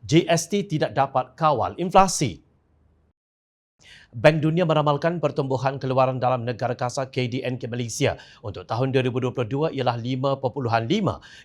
GST tidak dapat kawal inflasi. Bank Dunia meramalkan pertumbuhan keluaran dalam negara kasar KDNK Malaysia untuk tahun 2022 ialah 5.5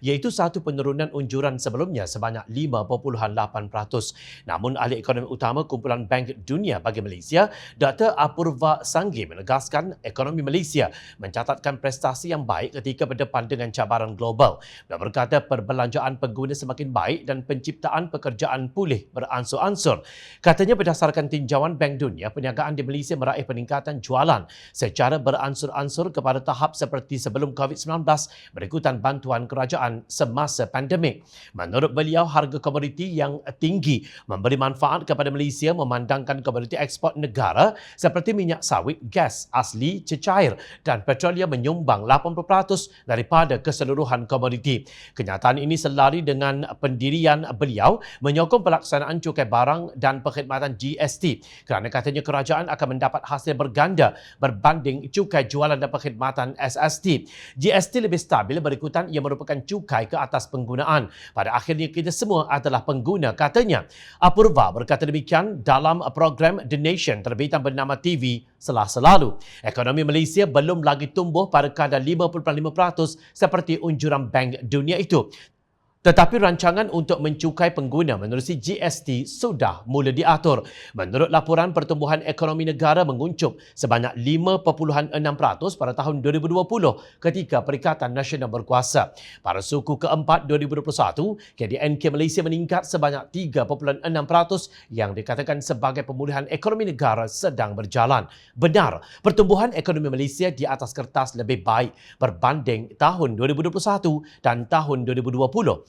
iaitu satu penurunan unjuran sebelumnya sebanyak 5.8%. Namun ahli ekonomi utama Kumpulan Bank Dunia bagi Malaysia, Dr. Apurva Sanggi menegaskan ekonomi Malaysia mencatatkan prestasi yang baik ketika berdepan dengan cabaran global. Dia berkata perbelanjaan pengguna semakin baik dan penciptaan pekerjaan pulih beransur-ansur. Katanya berdasarkan tinjauan Bank Dunia, perniagaan di Malaysia meraih peningkatan jualan secara beransur-ansur kepada tahap seperti sebelum COVID-19 berikutan bantuan kerajaan semasa pandemik. Menurut beliau, harga komoditi yang tinggi memberi manfaat kepada Malaysia memandangkan komoditi ekspor negara seperti minyak sawit, gas asli, cecair dan petroleum menyumbang 80% daripada keseluruhan komoditi. Kenyataan ini selari dengan pendirian beliau menyokong pelaksanaan cukai barang dan perkhidmatan GST kerana katanya kerajaan akan mendapat hasil berganda berbanding cukai jualan dan perkhidmatan SST. GST lebih stabil berikutan ia merupakan cukai ke atas penggunaan. Pada akhirnya kita semua adalah pengguna, katanya. Apurva berkata demikian dalam program The Nation terbitan bernama TV Selasa lalu. Ekonomi Malaysia belum lagi tumbuh pada kadar 5.5% seperti unjuran Bank Dunia itu. Tetapi rancangan untuk mencukai pengguna menerusi GST sudah mula diatur. Menurut laporan, pertumbuhan ekonomi negara menguncup sebanyak 5.6% pada tahun 2020 ketika Perikatan Nasional berkuasa. Pada suku keempat 2021, KDNK Malaysia meningkat sebanyak 3.6% yang dikatakan sebagai pemulihan ekonomi negara sedang berjalan. Benar, pertumbuhan ekonomi Malaysia di atas kertas lebih baik berbanding tahun 2021 dan tahun 2020.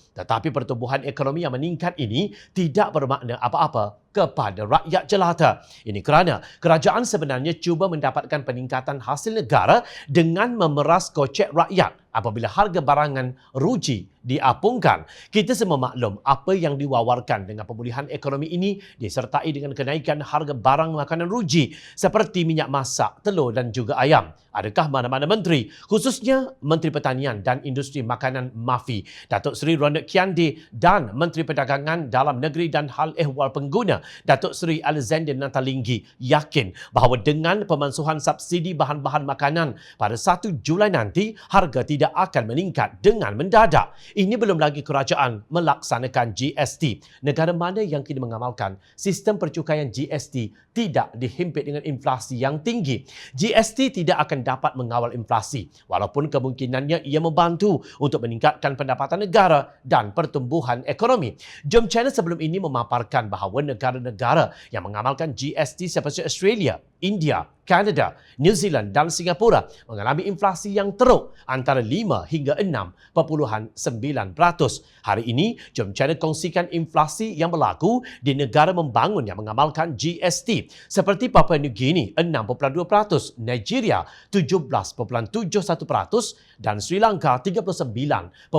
Tetapi pertumbuhan ekonomi yang meningkat ini tidak bermakna apa-apa kepada rakyat jelata. Ini kerana kerajaan sebenarnya cuba mendapatkan peningkatan hasil negara dengan memeras kocek rakyat apabila harga barangan ruji diapungkan. Kita semua maklum apa yang diwawarkan dengan pemulihan ekonomi ini disertai dengan kenaikan harga barang makanan ruji seperti minyak masak, telur dan juga ayam. Adakah mana-mana menteri, khususnya Menteri Pertanian dan Industri Makanan MAFI, Datuk Seri Ronald Kiandi dan Menteri Perdagangan Dalam Negeri dan Hal Ehwal Pengguna, Datuk Seri Alexander Natalinggi, yakin bahawa dengan pemansuhan subsidi bahan-bahan makanan pada 1 Julai nanti, harga tidak akan meningkat dengan mendadak. Ini belum lagi kerajaan melaksanakan GST. Negara mana yang kini mengamalkan sistem percukaian GST tidak dihimpit dengan inflasi yang tinggi. GST tidak akan dapat mengawal inflasi, walaupun kemungkinannya ia membantu untuk meningkatkan pendapatan negara dan pertumbuhan ekonomi. Jom Channel sebelum ini memaparkan bahawa negara-negara yang mengamalkan GST seperti Australia, India, Kanada, New Zealand dan Singapura mengalami inflasi yang teruk antara 5 hingga 6.9%. Hari ini, jom Channel kongsikan inflasi yang berlaku di negara membangun yang mengamalkan GST seperti Papua New Guinea 6.2%, Nigeria 17.71% dan Sri Lanka 39.1%.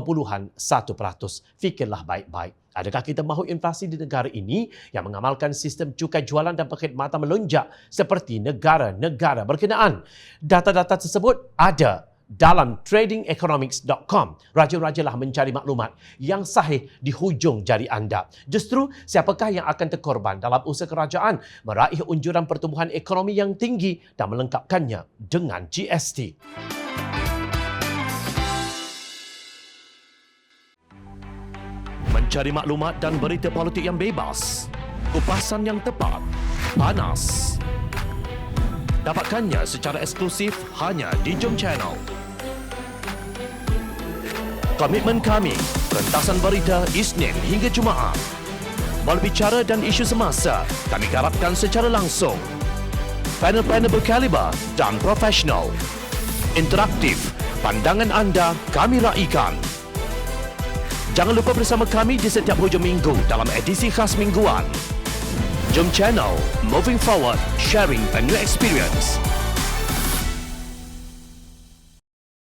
Fikirlah baik-baik. Adakah kita mahu inflasi di negara ini yang mengamalkan sistem cukai jualan dan perkhidmatan melonjak seperti negara-negara berkenaan? Data-data tersebut ada dalam tradingeconomics.com. Raja-rajalah mencari maklumat yang sahih di hujung jari anda. Justru, siapakah yang akan terkorban dalam usaha kerajaan meraih unjuran pertumbuhan ekonomi yang tinggi dan melengkapkannya dengan GST? Mencari maklumat dan berita politik yang bebas, kupasan yang tepat, panas. Dapatkannya secara eksklusif hanya di Jom Channel. Komitmen kami, pentasan berita Isnin hingga Jumaat. Berbicara dan isu semasa, kami garapkan secara langsung. Panel-panel berkaliber dan profesional. Interaktif, pandangan anda kami raikan. Jangan lupa bersama kami di setiap hujung minggu dalam edisi khas mingguan. Jom Channel, moving forward, sharing a new experience.